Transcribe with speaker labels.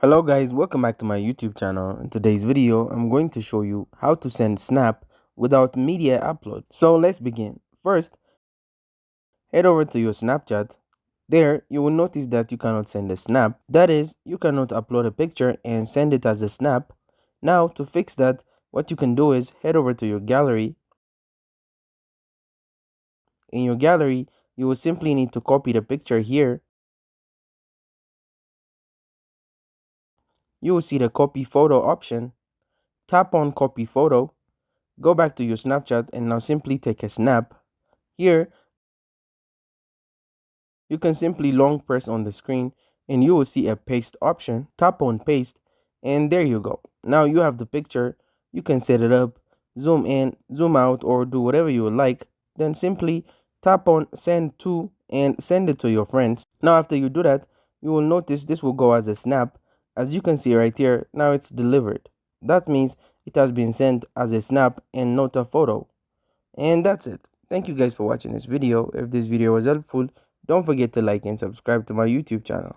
Speaker 1: Hello guys, welcome back to my YouTube channel. In today's video, I'm going to show you how to send Snap without media upload. So let's begin. First, head over to your Snapchat. There, you will notice that you cannot send a snap. That is, you cannot upload a picture and send it as a snap. Now, to fix that, what you can do is head over to your gallery. In your gallery, you will simply need to copy the picture here. You will see the copy photo option. Tap on copy photo. Go back to your Snapchat and now simply take a snap. Here, you can simply long press on the screen and you will see a paste option. Tap on paste and there you go. Now you have the picture. You can set it up, zoom in, zoom out, or do whatever you would like. Then simply tap on send to and send it to your friends. Now after you do that, you will notice this will go as a snap. As you can see right here, now it's delivered. That means it has been sent as a snap and not a photo. And that's it. Thank you guys for watching this video. If this video was helpful, don't forget to like and subscribe to my YouTube channel.